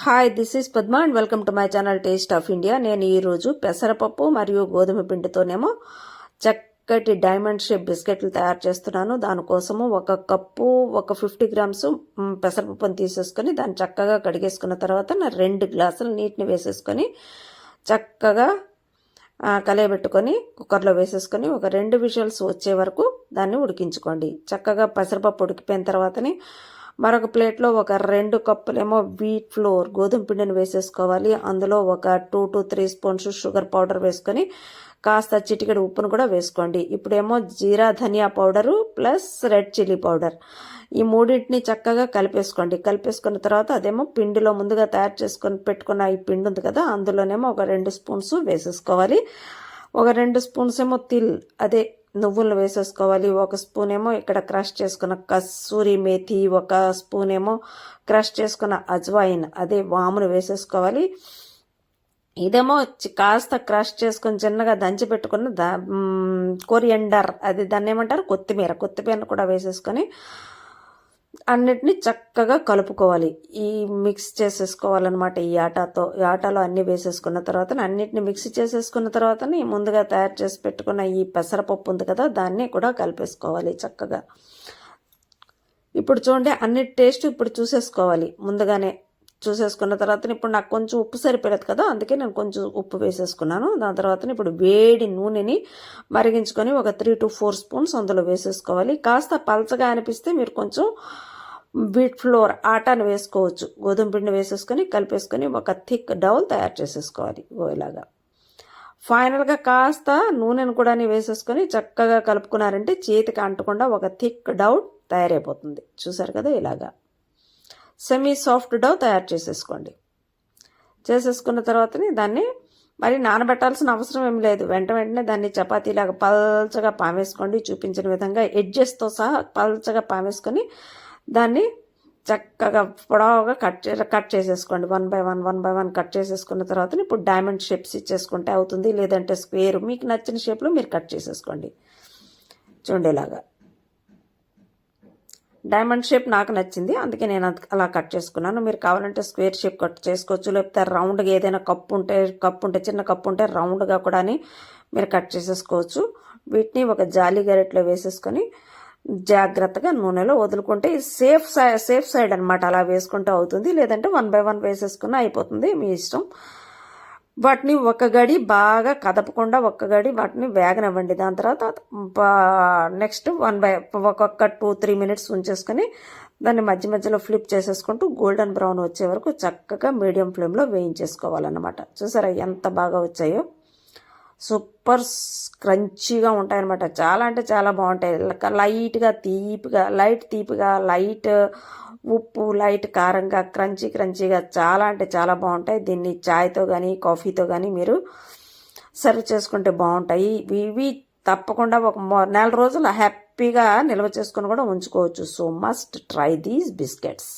Hi, this is Padma and welcome to my channel taste of India. నేను ఈరోజు పెసరపప్పు మరియు గోధుమ పిండితోనేమో చక్కటి డైమండ్ షేప్ బిస్కెట్లు తయారు చేస్తున్నాను. దానికోసము ఒక కప్పు 50 గ్రామ్స్ పెసరపప్పుని తీసేసుకొని దాన్ని చక్కగా కడిగేసుకున్న తర్వాత 2 గ్లాసులు నీటిని వేసేసుకొని చక్కగా కలయబెట్టుకొని కుక్కర్లో వేసేసుకొని ఒక 2 విజిల్స్ వచ్చే వరకు దాన్ని ఉడికించుకోండి. చక్కగా పెసరపప్పు ఉడికిపోయిన తర్వాతని మరొక ప్లేట్లో ఒక 2 కప్పులేమో వీట్ ఫ్లోర్ గోధుమ పిండిని వేసేసుకోవాలి. అందులో ఒక 2 to 3 స్పూన్స్ షుగర్ పౌడర్ వేసుకొని కాస్త చిటికెడు ఉప్పును కూడా వేసుకోండి. ఇప్పుడేమో jeera dhania powder plus red chilli powder ఈ మూడింటిని చక్కగా కలిపేసుకోండి. కలిపేసుకున్న తర్వాత అదేమో పిండిలో ముందుగా తయారు చేసుకొని పెట్టుకున్న ఈ పిండి ఉంది కదా, అందులోనేమో ఒక 2 స్పూన్స్ వేసేసుకోవాలి. ఒక 2 స్పూన్స్ ఏమో అదే నువ్వులను వేసేసుకోవాలి. ఒక స్పూన్ ఏమో ఇక్కడ క్రష్ చేసుకున్న కస్తూరి మేథి, ఒక స్పూన్ ఏమో క్రష్ చేసుకున్న అజ్వాయిన్ అదే వామును వేసేసుకోవాలి. ఇదేమో కాస్త క్రష్ చేసుకొని చిన్నగా దంచి పెట్టుకున్న కొరియండర్ అది దాన్ని ఏమంటారు కొత్తిమీర కూడా వేసేసుకొని అన్నిటినీ చక్కగా కలుపుకోవాలి. ఈ మిక్స్ చేసేసుకోవాలన్నమాట. ఈ ఆటాలో అన్నీ వేసేసుకున్న తర్వాత అన్నిటిని మిక్స్ చేసేసుకున్న తర్వాత ముందుగా తయారు చేసి పెట్టుకున్న ఈ పెసరపప్పు ఉంది కదా, దాన్ని కూడా కలిపేసుకోవాలి చక్కగా. ఇప్పుడు చూడండి, అన్ని టేస్ట్ ఇప్పుడు చూసేసుకోవాలి. ముందుగానే చూసేసుకున్న తర్వాత ఇప్పుడు నాకు కొంచెం ఉప్పు సరిపోలేదు కదా, అందుకే నేను కొంచెం ఉప్పు వేసేసుకున్నాను. దాని తర్వాత ఇప్పుడు వేడి నూనెని మరిగించుకొని ఒక 3 to 4 స్పూన్స్ అందులో వేసేసుకోవాలి. కాస్త పలచగా అనిపిస్తే మీరు కొంచెం వీట్ ఫ్లోర్ ఆటాను వేసుకోవచ్చు. గోధుమ పిండి వేసేసుకొని కలిపేసుకొని ఒక థిక్ డౌల్ తయారు చేసేసుకోవాలి. ఇలాగా ఫైనల్గా కాస్త నూనెను కూడా వేసేసుకొని చక్కగా కలుపుకున్నారంటే చేతికి అంటకుండా ఒక థిక్ డౌ తయారైపోతుంది. చూసారు కదా, ఇలాగా సెమీ సాఫ్ట్ డౌ తయారు చేసేసుకోండి. చేసేసుకున్న తర్వాతని దాన్ని మరి నానబెట్టాల్సిన అవసరం ఏం లేదు. వెంటనే దాన్ని చపాతీలాగా పల్చగా పామేసుకోండి. చూపించిన విధంగా ఎడ్జెస్తో సహా పల్చగా పామేసుకొని దాన్ని చక్కగా పొడవుగా కట్ చేసేసుకోండి. 1 by 1 కట్ చేసేసుకున్న తర్వాత ఇప్పుడు డైమండ్ షేప్స్ ఇచ్చేసుకుంటే అవుతుంది. లేదంటే స్క్వేర్ మీకు నచ్చిన షేప్లో మీరు కట్ చేసేసుకోండి. చూడండి, ఇలాగా డైమండ్ షేప్ నాకు నచ్చింది, అందుకే నేను అలా కట్ చేసుకున్నాను. మీరు కావాలంటే స్క్వేర్ షేప్ కట్ చేసుకోవచ్చు, లేకపోతే రౌండ్గా ఏదైనా కప్పు ఉంటే చిన్న కప్పు ఉంటే రౌండ్గా కూడా మీరు కట్ చేసేసుకోవచ్చు. వీటిని ఒక జాలి గరిటెలో వేసేసుకొని జాగ్రత్తగా నూనెలో వదులుకుంటే సేఫ్ సైడ్ అనమాట. అలా వేసుకుంటే అవుతుంది. లేదంటే 1 by 1 వేసేసుకున్నా అయిపోతుంది, మీ ఇష్టం. వాటిని ఒక గడి బాగా కదపకుండా వాటిని వేగనివ్వండి. దాని తర్వాత నెక్స్ట్ 2-3 మినిట్స్ ఉంచేసుకొని దాన్ని మధ్యలో ఫ్లిప్ చేసేసుకుంటూ గోల్డెన్ బ్రౌన్ వచ్చే వరకు చక్కగా మీడియం ఫ్లేమ్లో వేయించేసుకోవాలన్నమాట. చూసారా ఎంత బాగా వచ్చాయో, సూపర్ క్రంచీగా ఉంటాయన్నమాట. చాలా అంటే చాలా బాగుంటాయి. లైట్ తీపిగా లైట్ ఉప్పు, లైట్ కారంగా, క్రంచీగా చాలా అంటే చాలా బాగుంటాయి. దీన్ని చాయ్తో కానీ కాఫీతో కానీ మీరు సర్వ్ చేసుకుంటే బాగుంటాయి. ఇవి తప్పకుండా ఒక 4 రోజులు హ్యాపీగా నిల్వ చేసుకుని కూడా ఉంచుకోవచ్చు. So must try these biscuits.